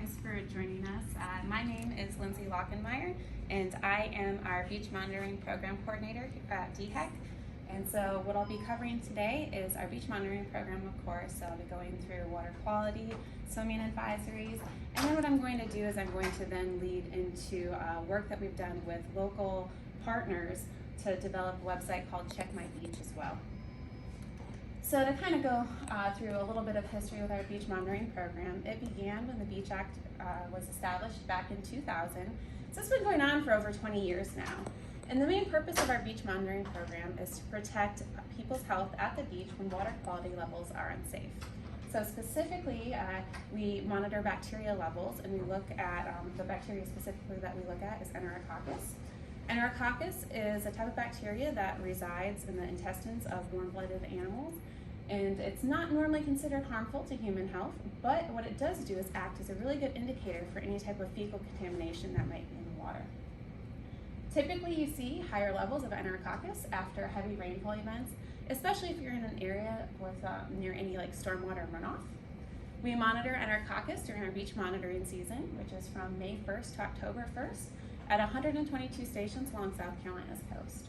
Thanks for joining us. My name is Lindsey Lachenmyer, and I am our Beach Monitoring Program Coordinator at DHEC. And so what I'll be covering today is our beach monitoring program, of course. So I'll be going through water quality, swimming advisories, and then what I'm going to do is I'm going to then lead into work that we've done with local partners to develop a website called Check My Beach as well. So to kind of go through a little bit of history with our beach monitoring program, it began when the Beach Act was established back in 2000. So it's been going on for over 20 years now. And the main purpose of our beach monitoring program is to protect people's health at the beach when water quality levels are unsafe. So specifically, we monitor bacteria levels, and we look at the bacteria specifically that we look at is Enterococcus. Enterococcus is a type of bacteria that resides in the intestines of warm-blooded animals, and it's not normally considered harmful to human health, but what it does do is act as a really good indicator for any type of fecal contamination that might be in the water. Typically, you see higher levels of Enterococcus after heavy rainfall events, especially if you're in an area with near any stormwater runoff. We monitor Enterococcus during our beach monitoring season, which is from May 1st to October 1st, at 122 stations along South Carolina's coast.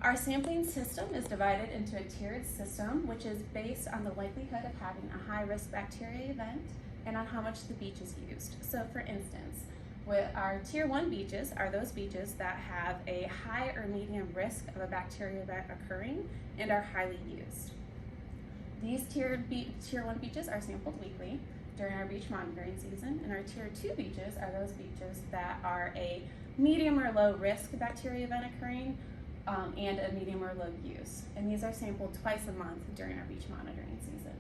Our sampling system is divided into a tiered system, which is based on the likelihood of having a high-risk bacteria event and on how much the beach is used. So for instance, with our Tier 1 beaches are those beaches that have a high or medium risk of a bacteria event occurring and are highly used. These Tier 1 beaches are sampled weekly during our beach monitoring season, and our Tier 2 beaches are those beaches that are a medium or low risk bacteria event occurring and a medium or low use. And these are sampled twice a month during our beach monitoring season.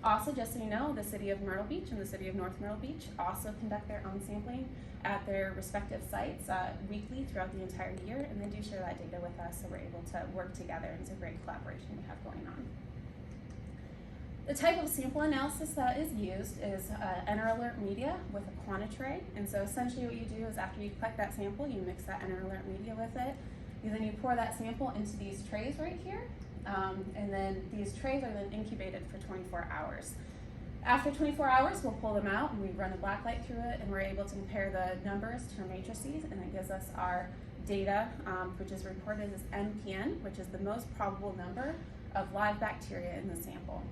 Also, just so you know, the city of Myrtle Beach and the city of North Myrtle Beach also conduct their own sampling at their respective sites weekly throughout the entire year, and they do share that data with us, so we're able to work together, and it's a great collaboration we have going on. The type of sample analysis that is used is EnterAlert media with a Quantitray. And so essentially what you do is after you collect that sample, you mix that EnterAlert media with it. Then you pour that sample into these trays right here. And then these trays are then incubated for 24 hours. After 24 hours, we'll pull them out and we run a black light through it, and we're able to compare the numbers to our matrices, and it gives us our data, which is reported as MPN, which is the most probable number of live bacteria in the sample.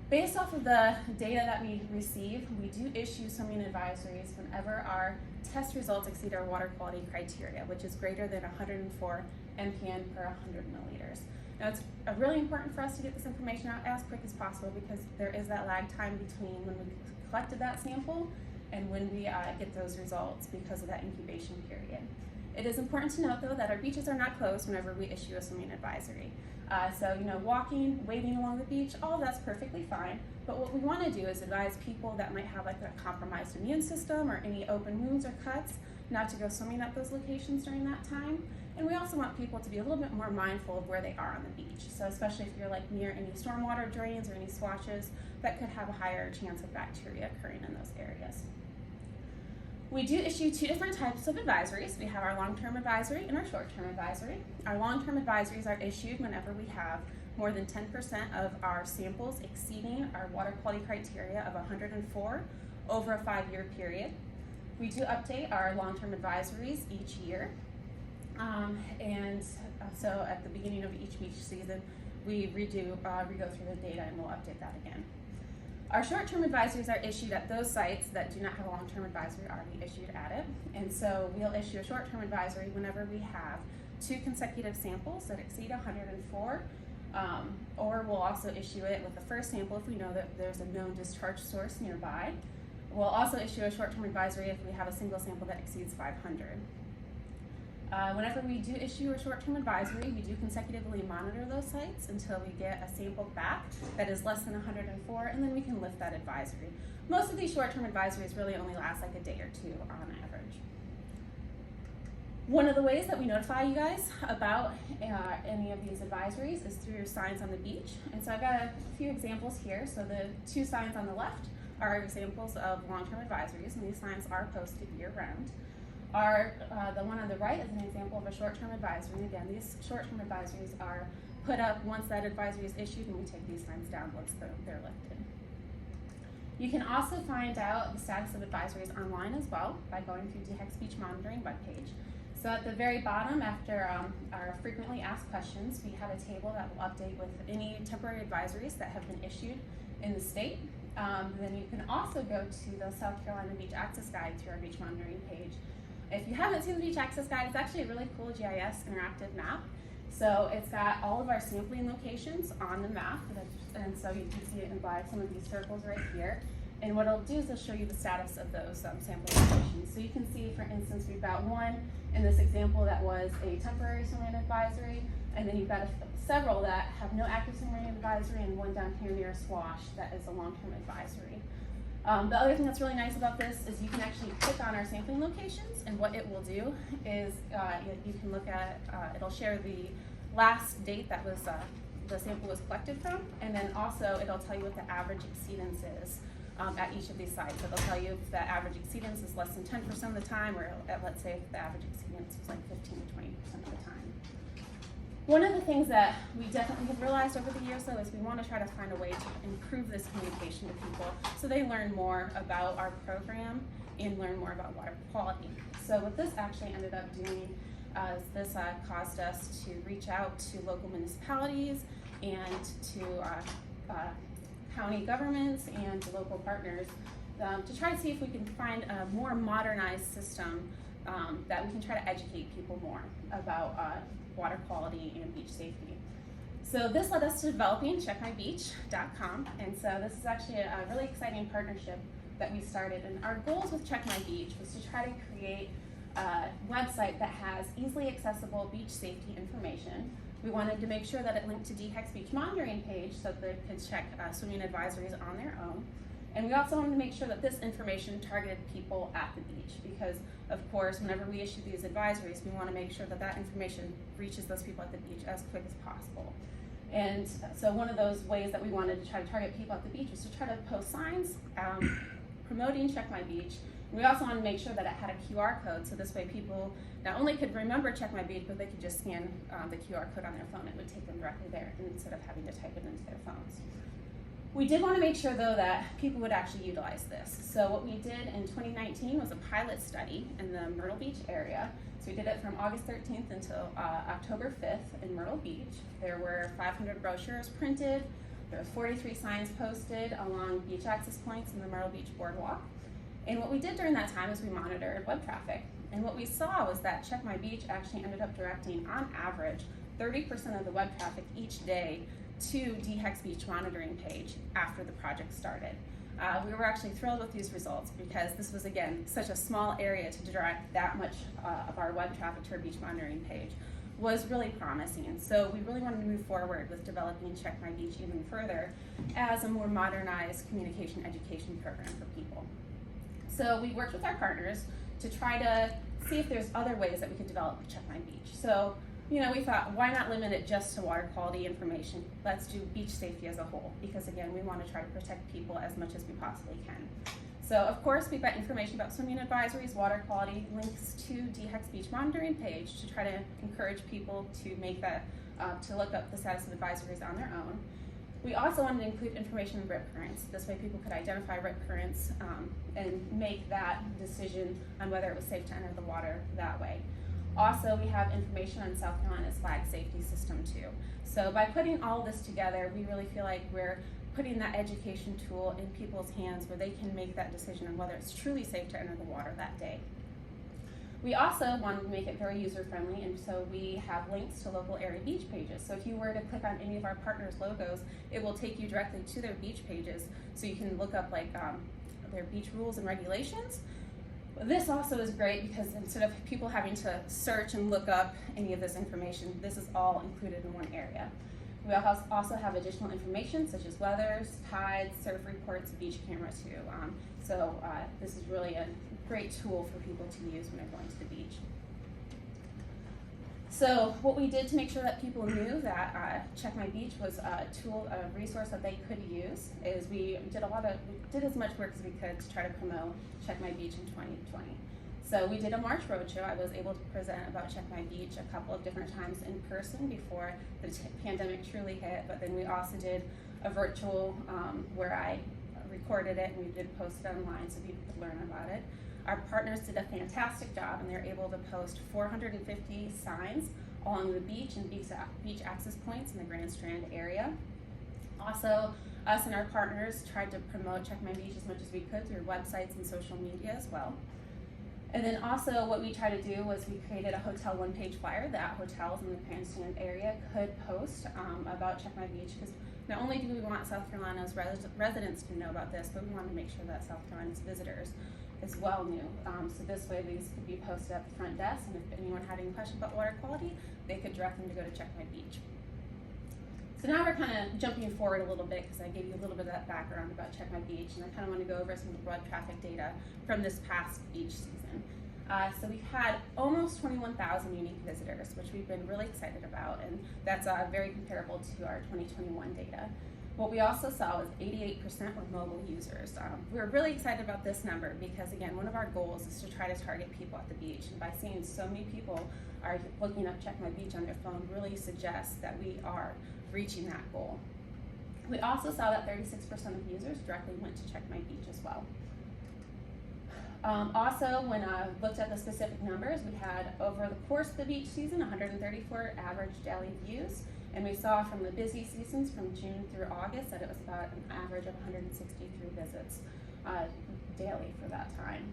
Based off of the data that we receive, we do issue swimming advisories whenever our test results exceed our water quality criteria, which is greater than 104 MPN per 100 milliliters. Now, it's really important for us to get this information out as quick as possible because there is that lag time between when we collected that sample and when we get those results because of that incubation period. It is important to note, though, that our beaches are not closed whenever we issue a swimming advisory. So, walking, wading along the beach, all of that's perfectly fine. But what we want to do is advise people that might have a compromised immune system or any open wounds or cuts not to go swimming at those locations during that time. And we also want people to be a little bit more mindful of where they are on the beach. So especially if you're near any stormwater drains or any swatches that could have a higher chance of bacteria occurring in those areas. We do issue two different types of advisories. We have our long-term advisory and our short-term advisory. Our long-term advisories are issued whenever we have more than 10% of our samples exceeding our water quality criteria of 104 over a 5-year period. We do update our long-term advisories each year. So at the beginning of each beach season, we go through the data and we'll update that again. Our short-term advisories are issued at those sites that do not have a long-term advisory already issued at it. And so we'll issue a short-term advisory whenever we have 2 consecutive samples that exceed 104, or we'll also issue it with the first sample if we know that there's a known discharge source nearby. We'll also issue a short-term advisory if we have a single sample that exceeds 500. Whenever we do issue a short-term advisory, we do consecutively monitor those sites until we get a sample back that is less than 104, and then we can lift that advisory. Most of these short-term advisories really only last a day or two on average. One of the ways that we notify you guys about any of these advisories is through signs on the beach. And so I've got a few examples here. So the 2 signs on the left are examples of long-term advisories, and these signs are posted year-round. The one on the right is an example of a short-term advisory. And again, these short-term advisories are put up once that advisory is issued, and we take these signs down once they're lifted. You can also find out the status of advisories online as well by going through DHEC's beach monitoring webpage. So at the very bottom, after our frequently asked questions, we have a table that will update with any temporary advisories that have been issued in the state. Then you can also go to the South Carolina Beach Access Guide through our beach monitoring page. If you haven't seen the Beach Access Guide, it's actually a really cool GIS interactive map. So it's got all of our sampling locations on the map, and so you can see it by some of these circles right here. And what it'll do is it'll show you the status of those sampling locations. So you can see, for instance, we've got one in this example that was a temporary swimming advisory, and then you've got several that have no active swimming advisory, and one down here near Swash that is a long-term advisory. The other thing that's really nice about this is you can actually click on our sampling locations, and what it will do is you can look at, it'll share the last date that was the sample was collected from, and then also it'll tell you what the average exceedance is at each of these sites. So they'll tell you if the average exceedance is less than 10% of the time, or let's say if the average exceedance was like 15 to 20% of the time. One of the things that we definitely have realized over the years, though, is we want to try to find a way to improve this communication to people so they learn more about our program and learn more about water quality. So what this actually ended up doing is this caused us to reach out to local municipalities and to county governments and to local partners to try to see if we can find a more modernized system that we can try to educate people more about water quality and beach safety. So this led us to developing checkmybeach.com, and so this is actually a really exciting partnership that we started, and our goals with Check My Beach was to try to create a website that has easily accessible beach safety information. We wanted to make sure that it linked to DHEC's beach monitoring page so that they could check swimming advisories on their own. And we also wanted to make sure that this information targeted people at the beach, because of course, whenever we issue these advisories, we want to make sure that that information reaches those people at the beach as quick as possible. And so one of those ways that we wanted to try to target people at the beach was to try to post signs promoting Check My Beach. We also wanted to make sure that it had a QR code, so this way people not only could remember Check My Beach, but they could just scan the QR code on their phone. It would take them directly there instead of having to type it into their phones. We did want to make sure, though, that people would actually utilize this. So what we did in 2019 was a pilot study in the Myrtle Beach area. So we did it from August 13th until October 5th in Myrtle Beach. There were 500 brochures printed. There was 43 signs posted along beach access points in the Myrtle Beach Boardwalk. And what we did during that time is we monitored web traffic. And what we saw was that Check My Beach actually ended up directing, on average, 30% of the web traffic each day to DHEC's beach monitoring page after the project started. We were actually thrilled with these results because this was, again, such a small area to direct that much of our web traffic to our beach monitoring page was really promising. So we really wanted to move forward with developing Check My Beach even further as a more modernized communication education program for people. So we worked with our partners to try to see if there's other ways that we could develop Check My Beach. So, you know, we thought, why not limit it just to water quality information? Let's do beach safety as a whole, because again, we want to try to protect people as much as we possibly can. So of course, we've got information about swimming advisories, water quality, links to DHEC's beach monitoring page to try to encourage people to make that, to look up the status of advisories on their own. We also wanted to include information on rip currents. This way people could identify rip currents and make that decision on whether it was safe to enter the water that way. Also, we have information on South Carolina's flag safety system too. So by putting all of this together, we really feel like we're putting that education tool in people's hands where they can make that decision on whether it's truly safe to enter the water that day. We also wanted to make it very user-friendly, and so we have links to local area beach pages. So if you were to click on any of our partners' logos, it will take you directly to their beach pages, so you can look up like their beach rules and regulations. This also is great because instead of people having to search and look up any of this information, this is all included in one area. We also have additional information such as weathers, tides, surf reports, beach camera too. So this is really a great tool for people to use when they're going to the beach. So what we did to make sure that people knew that Check My Beach was a tool, a resource that they could use, is we did as much work as we could to try to promote Check My Beach in 2020. So we did a March roadshow. I was able to present about Check My Beach a couple of different times in person before the pandemic truly hit, but then we also did a virtual where I recorded it, and we did post it online so people could learn about it. Our partners did a fantastic job, and they're able to post 450 signs along the beach and beach access points in the Grand Strand area. Also, us and our partners tried to promote Check My Beach as much as we could through websites and social media as well. And then also what we tried to do was we created a hotel one-page flyer that hotels in the Grand Strand area could post about Check My Beach, because not only do we want South Carolina's residents to know about this, but we wanted to make sure that South Carolina's visitors as well knew. So this way these could be posted at the front desk, and if anyone had any questions about water quality, they could direct them to go to Check My Beach. So now we're kind of jumping forward a little bit, because I gave you a little bit of that background about Check My Beach, and I kind of want to go over some of the web traffic data from this past beach season. So we've had almost 21,000 unique visitors, which we've been really excited about, and that's very comparable to our 2021 data. What we also saw was 88% were mobile users. We were really excited about this number because, again, one of our goals is to try to target people at the beach, and by seeing so many people are looking up Check My Beach on their phone really suggests that we are reaching that goal. We also saw that 36% of users directly went to Check My Beach as well. Also, when I looked at the specific numbers, we had, over the course of the beach season, 134 average daily views, and we saw from the busy seasons from June through August that it was about an average of 163 visits daily for that time.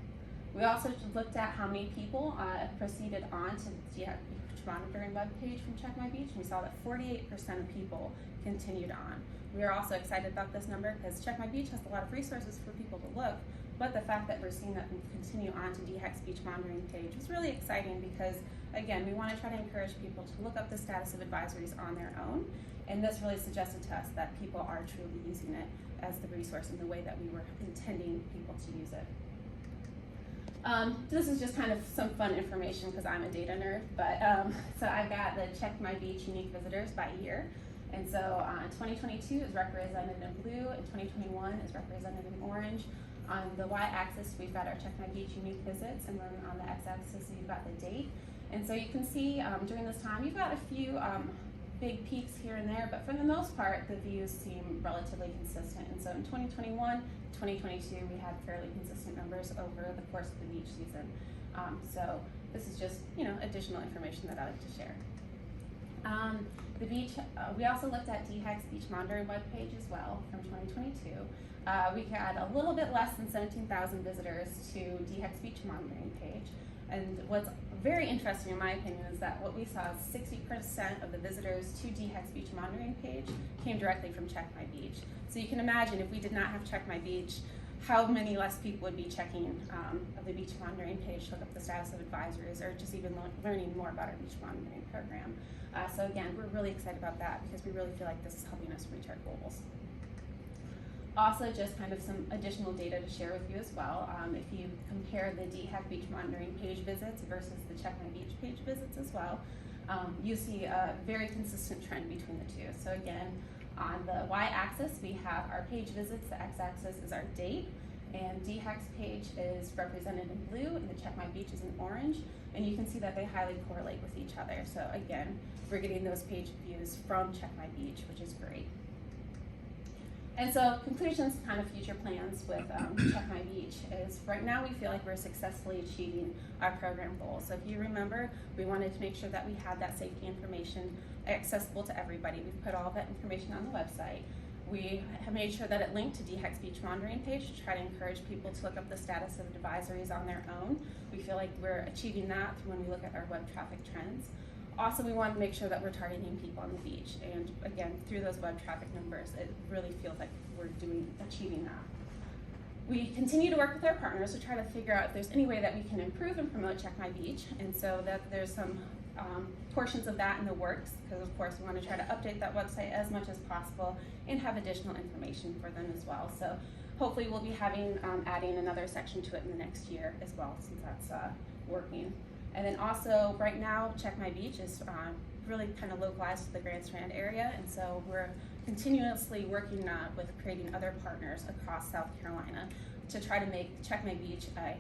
We also looked at how many people proceeded on to the beach monitoring webpage from Check My Beach, and we saw that 48% of people continued on. We are also excited about this number because Check My Beach has a lot of resources for people to look, but the fact that we're seeing that continue on to DHEC's beach monitoring page was really exciting because, again, we want to try to encourage people to look up the status of advisories on their own, and this really suggested to us that people are truly using it as the resource in the way that we were intending people to use it. This is just kind of some fun information because I'm a data nerd, but so I've got the Check My Beach unique visitors by year. And so 2022 is represented in blue, and 2021 is represented in orange. On the y-axis, we've got our Check My Beach unique visits, and then on the x-axis, you've got the date. And so you can see during this time, you've got a few big peaks here and there, but for the most part, the views seem relatively consistent. And so in 2021, 2022, we had fairly consistent numbers over the course of the beach season. So this is just, additional information that I like to share. The beach, we also looked at DHEC's beach monitoring webpage as well from 2022. We had a little bit less than 17,000 visitors to DHEC's beach monitoring page. And what's very interesting in my opinion is that what we saw is 60% of the visitors to DHEC's beach monitoring page came directly from Check My Beach. So you can imagine if we did not have Check My Beach, how many less people would be checking the beach monitoring page to look up the status of advisories or just even learning more about our beach monitoring program. So again, we're really excited about that because we really feel like this is helping us reach our goals. Also, just kind of some additional data to share with you as well. If you compare the DHEC beach monitoring page visits versus the Check My Beach page visits as well, you see a very consistent trend between the two. So again, on the y-axis, we have our page visits. The x-axis is our date, and DHEC's page is represented in blue, and the Check My Beach is in orange. And you can see that they highly correlate with each other. So again, we're getting those page views from Check My Beach, which is great. And so conclusions, kind of future plans with Check My Beach is right now we feel like we're successfully achieving our program goals. So if you remember, we wanted to make sure that we had that safety information accessible to everybody. We've put all of that information on the website. We have made sure that it linked to DHEC's beach monitoring page to try to encourage people to look up the status of advisories on their own. We feel like we're achieving that when we look at our web traffic trends. Also, we want to make sure that we're targeting people on the beach, and again, through those web traffic numbers, it really feels like we're achieving that. We continue to work with our partners to try to figure out if there's any way that we can improve and promote Check My Beach, and so that there's some portions of that in the works, because of course we want to try to update that website as much as possible and have additional information for them as well. So hopefully we'll be adding another section to it in the next year as well, since that's working. And then also, right now, Check My Beach is really kind of localized to the Grand Strand area, and so we're continuously working with creating other partners across South Carolina to try to make Check My Beach a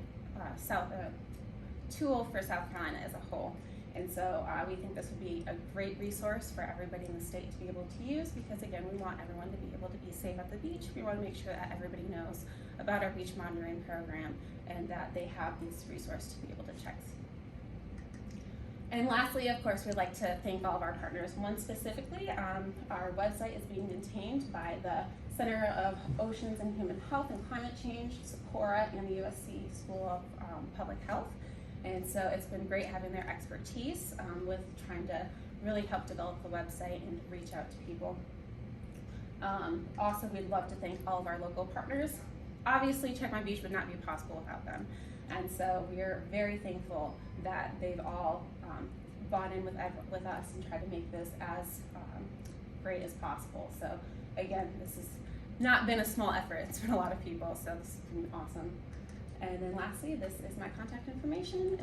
tool for South Carolina as a whole. And so we think this would be a great resource for everybody in the state to be able to use, because again, we want everyone to be able to be safe at the beach. We want to make sure that everybody knows about our beach monitoring program and that they have these resources to be able to check. And lastly, of course, we'd like to thank all of our partners. One specifically, our website is being maintained by the Center of Oceans and Human Health and Climate Change, Socorro, and the USC School of Public Health. And so it's been great having their expertise with trying to really help develop the website and reach out to people. Also, we'd love to thank all of our local partners. Obviously, Check My Beach would not be possible without them. And so we're very thankful that they've all bought in with us and tried to make this as great as possible. So again, this has not been a small effort. It's been a lot of people, so this has been awesome. And then lastly, this is my contact information.